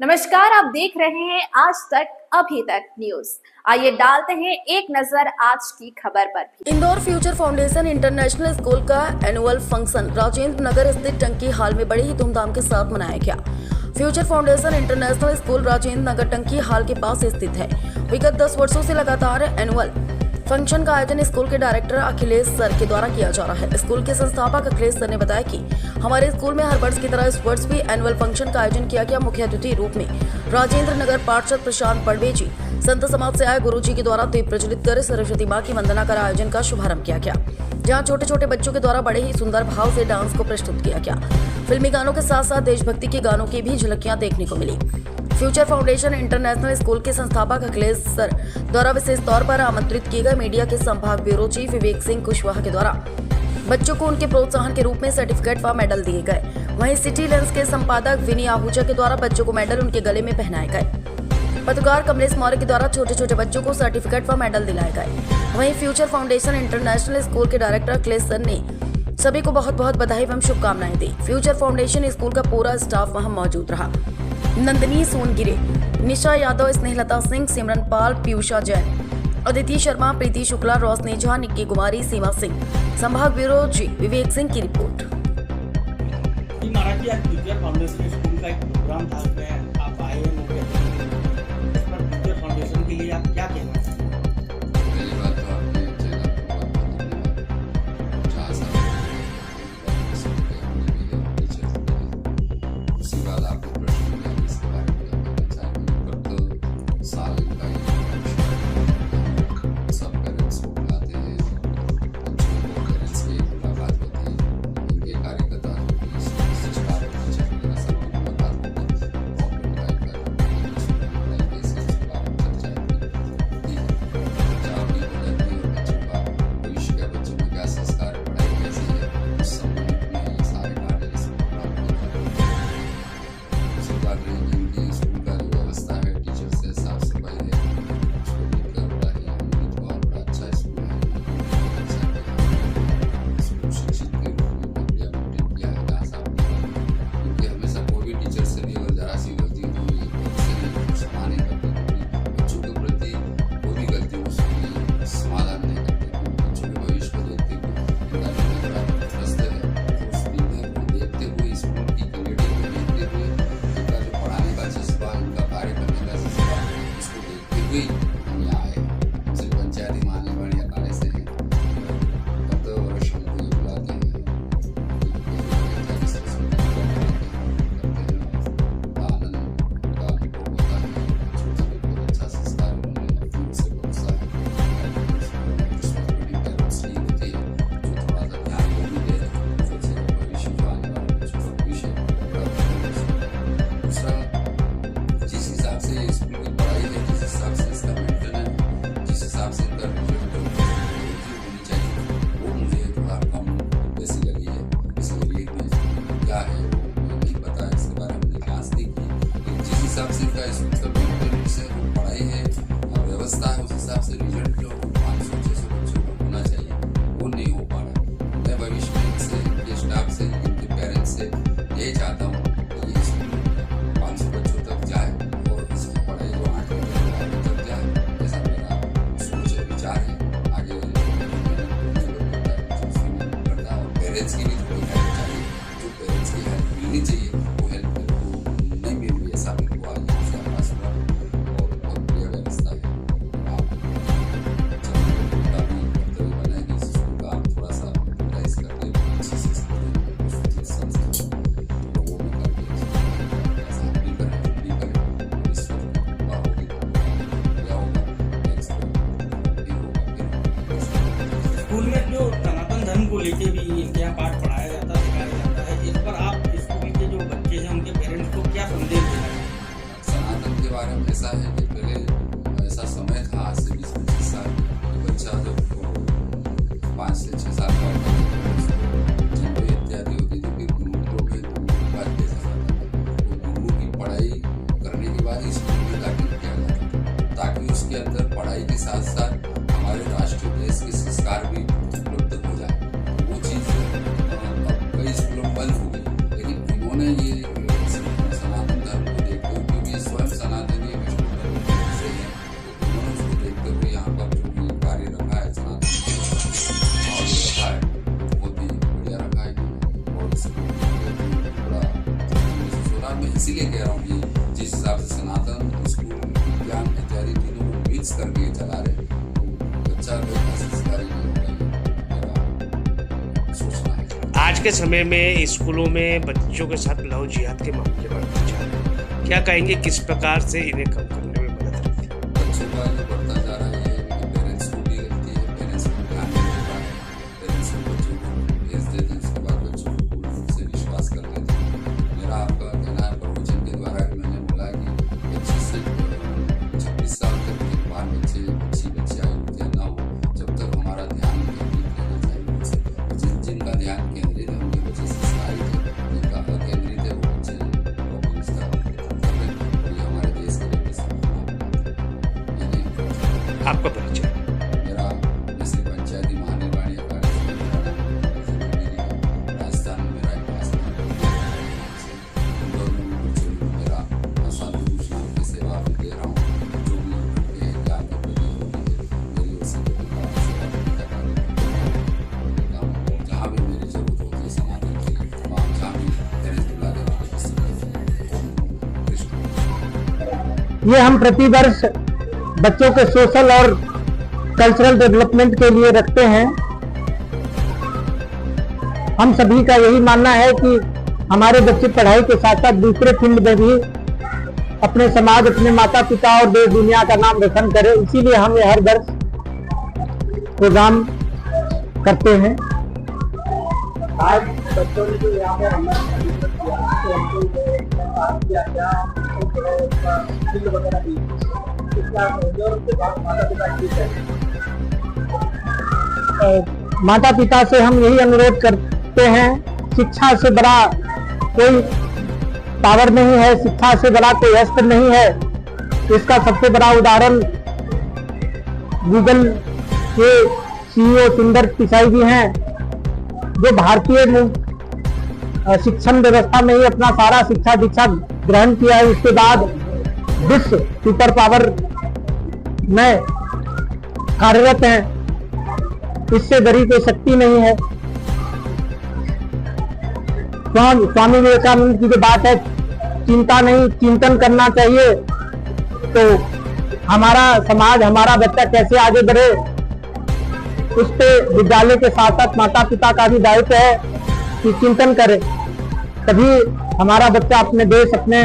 नमस्कार, आप देख रहे हैं आज तक अभी तक न्यूज। आइए डालते हैं एक नजर आज की खबर पर भी। Indore future foundation international school का एनुअल फंक्शन राजेंद्र नगर स्थित टंकी हॉल में बड़े ही धूमधाम के साथ मनाया गया। Future foundation international school Rajendra Nagar टंकी हॉल के पास स्थित है। विगत 10 वर्षों से लगातार एनुअल फंक्शन का आयोजन स्कूल के डायरेक्टर अखिलेश सर के द्वारा किया जा रहा है। स्कूल के संस्थापक अखिलेश सर ने बताया कि हमारे स्कूल में हर वर्ष की तरह इस वर्ष भी एनुअल फंक्शन का आयोजन किया गया। मुख्य अतिथि रूप में राजेंद्र नगर पार्षद प्रशांत पड़वे जी, संत समाज से आए गुरु जी के द्वारा दीप प्रज्वलित कर सरस्वती माँ की वंदना कर आयोजन का शुभारंभ किया गया, जहाँ छोटे छोटे बच्चों के द्वारा बड़े ही सुंदर भाव से डांस को प्रस्तुत किया गया। फिल्मी गानों के साथ साथ देशभक्ति के गानों की भी झलकियां देखने को मिली। फ्यूचर फाउंडेशन इंटरनेशनल स्कूल के संस्थापक अखिलेश सर द्वारा विशेष तौर पर आमंत्रित किए गए मीडिया के संभाग ब्यूरो चीफ विवेक सिंह कुशवाहा के द्वारा बच्चों को उनके प्रोत्साहन के रूप में सर्टिफिकेट व मेडल दिए गए। वहीं सिटी लेंस के संपादक विनी आहूजा के द्वारा बच्चों को मेडल उनके गले में पहनाए गए। पत्रकार कमलेश मौर्य के द्वारा छोटे छोटे बच्चों को सर्टिफिकेट व मेडल दिलाए गए। वहीं फ्यूचर फाउंडेशन इंटरनेशनल स्कूल के डायरेक्टर अखिलेश सर ने सभी को बहुत बहुत बधाई एवं शुभकामनाएं दी। फ्यूचर फाउंडेशन स्कूल का पूरा स्टाफ वहां मौजूद रहा। नंदिनी सोनगिरे, निशा यादव, स्नेहलता सिंह, सिमरन पाल, पीयूषा जैन, अदिति शर्मा, प्रीति शुक्ला, रोशनी झा, निक्की कुमारी, सीमा सिंह। संभाग ब्यूरो जी विवेक सिंह की रिपोर्ट। महाराज, आज फ्यूचर फाउंडेशन स्कूल का एक प्रोग्राम था, उसमें आप आए हैं। फ्यूचर फाउंडेशन के लिए आप क्या कहना चाहते हैं? पढ़ाई है और व्यवस्था है, उस हिसाब से रिजल्ट जो 500-600 बच्चों को होना चाहिए वो नहीं हो पा रहा। मैं भविष्य में इनसे, इनके स्टाफ से, इनके पेरेंट्स से यही चाहता हूँ कि ये स्कूल 500 बच्चों तक जाए और इसकी पढ़ाई जो 8 तक जाए, ऐसा मेरा सोच है, विचार है। आगे करता है और पेरेंट्स की भी थोड़ी हेल्प चाहिए। जो पेरेंट्स की हेल्प मिलनी चाहिए वो हेल्प नहीं मिल रही, ऐसा मेरे को आगे स्कूल में जो सनातन धर्म को लेके भी इनके यहाँ पाठ पढ़ाया जाता है, सिखाया जाता है। इस पर आप स्कूल के जो बच्चे हैं उनके पेरेंट्स को क्या संदेश देना चाहिए? सनातन के बारे में ऐसा है कि पहले ऐसा समय था, आज से 20-25 साल, बच्चा जब 5 से 6 साल का होता था, इत्यादि होती थी, फिर गुरुकुलों में बात भेजा जाता था। वो गुरु की पढ़ाई करने के बाद स्कूल में दाखिल किया जाता था, ताकि उसके अंदर पढ़ाई के साथ साथ हमारे राष्ट्र देश के संस्कार भी उपलब्ध हो जाए। वो चीज़ अब कई स्कूलों में बंद हो गई, लेकिन इन्होंने ये सनातन धर्म को देखते हुए भी जिस हिसाब से सनातन स्कूल विज्ञान इत्यादि तीनों को मिक्स करके ये चला रहे बच्चा कोई संस्कारी नहीं होगा, मेरा सोचना है। आज के समय में स्कूलों में बच्चों के साथ लव जिहाद के मामले बढ़ते जा रहे हैं, क्या कहेंगे किस प्रकार से इन्हें कम करने में मदद करती है? बच्चों का जो बढ़ता जा रहा है ये पेरेंट्स को भी गलती है, पेरेंट्स को ध्यान नहीं दे पा रहे, पेरेंट्स को बच्चों को भेज देते हैं, उसके बाद बच्चों को पूर्ण रूप से विश्वास कर लेते हैं। मेरा आपका कहना है प्रवचन के द्वारा भी मैंने बोला कि 25 से 26 साल तक के बाल बच्चे अच्छी बच्चियाँ होते हैं ना हो जब तक हमारा ध्यान केंद्रित रहना चाहिए उनसे। जिनका ध्यान केंद्रित है उनके बच्चे संस्कारी थे, जिनका अकेंद्रित है वो बच्चे हमारे देश के लिए आपका परिचय? मेरा श्री पंचायती महानिर्वाणी राजस्थान में मेरा एक इंदौर में मेरा साधु नाम की सेवा भी दे रहा हूँ, जो भी ज्ञान की प्रति होती है मेरी ओर से जहाँ भी मेरी जरूरत होती है समाधान के लिए वहाँ जहाँ भी पेरेंट्स बुला दे ये हम प्रतिवर्ष बच्चों के सोशल और कल्चरल डेवलपमेंट के लिए रखते हैं। हम सभी का यही मानना है कि हमारे बच्चे पढ़ाई के साथ साथ दूसरे फील्ड में भी अपने समाज, अपने माता पिता और देश दुनिया का नाम रोशन करें, इसीलिए हम ये हर वर्ष प्रोग्राम करते हैं। आज बच्चों ने जो यहाँ माता पिता से हम यही अनुरोध करते हैं, शिक्षा से बड़ा कोई पावर नहीं है, शिक्षा से बड़ा कोई अस्त्र नहीं है। इसका सबसे बड़ा उदाहरण गूगल के CEO सुंदर पिचाई जी हैं, जो भारतीय शिक्षण व्यवस्था में ही अपना सारा शिक्षा दीक्षा ग्रहण किया है। उसके बाद विश्व सुपर पावर में कार्यरत हैं, इससे बड़ी कोई शक्ति नहीं है। स्वामी विवेकानंद की जो बात है, चिंता नहीं चिंतन करना चाहिए, तो हमारा समाज, हमारा बच्चा कैसे आगे बढ़े, उस पे विद्यालय के साथ साथ माता पिता का भी दायित्व है कि चिंतन करें, तभी हमारा बच्चा अपने देश, अपने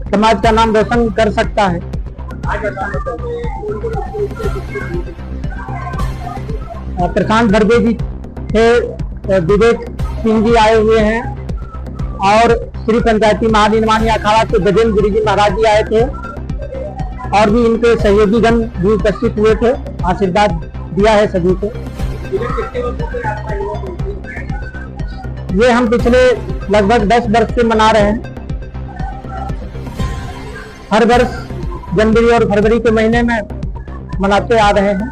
समाज का नाम रोशन कर सकता है। प्रशांत भरगे जी थे, विवेक सिंह जी आए हुए हैं और श्री पंचायती महानिर्वाणी अखाड़ा के गजेंद्र गिरी जी महाराज जी आए थे और भी इनके सहयोगीगण भी उपस्थित हुए थे, आशीर्वाद दिया है सभी को। ये हम पिछले लगभग 10 वर्ष से मना रहे हैं। हर वर्ष जनवरी और फरवरी के महीने में मनाते आ रहे हैं।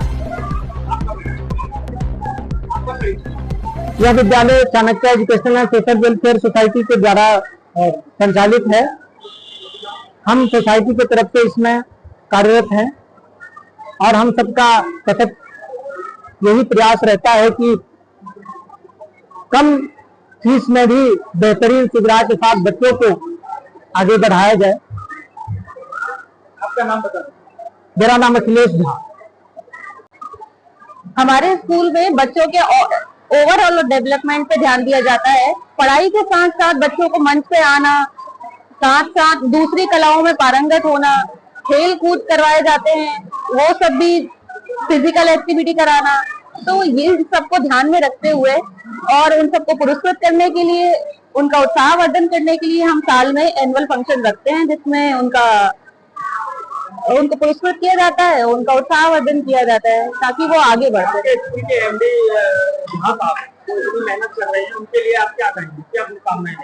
यह विद्यालय Chanakya educational and social welfare society के द्वारा संचालित है। हम सोसाइटी की तरफ से इसमें कार्यरत हैं और हम सबका सतत यही प्रयास रहता है कि कम फीस में भी बेहतरीन सुविधा के साथ बच्चों को आगे बढ़ाया जाए। आपका नाम बता? मेरा नाम अखिलेश झा। हमारे स्कूल में बच्चों के ओवरऑल डेवलपमेंट पे ध्यान दिया जाता है। पढ़ाई के साथ साथ बच्चों को मंच पे आना, साथ साथ दूसरी कलाओं में पारंगत होना, खेल कूद करवाए जाते हैं, वो सब भी फिजिकल एक्टिविटी कराना, तो ये सबको ध्यान में रखते हुए और उन सबको पुरस्कृत करने के लिए, उनका उत्साहवर्धन करने के लिए हम साल में एनुअल फंक्शन रखते हैं, जिसमें उनको पुरस्कृत किया जाता है, उनका उत्साहवर्धन किया जाता है ताकि वो आगे बढ़ सके। मेहनत कर रहे हैं, उनके लिए आप क्या कहेंगे, क्या शुभकामनाएं?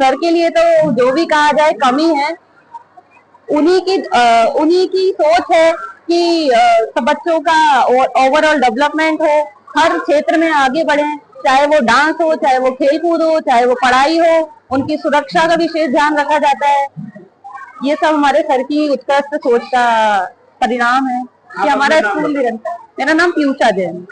सर के लिए तो जो भी कहा जाए कमी है। उन्हीं की सोच है कि सब बच्चों का ओवरऑल डेवलपमेंट हो, हर क्षेत्र में आगे बढ़े, चाहे वो डांस हो, चाहे वो खेल कूद हो, चाहे वो पढ़ाई हो, उनकी सुरक्षा का विशेष ध्यान रखा जाता है। ये सब हमारे सर की उत्कृष्ट सोच का परिणाम है कि हमारा स्कूल निरंतर। मेरा नाम पीयूषा जैन।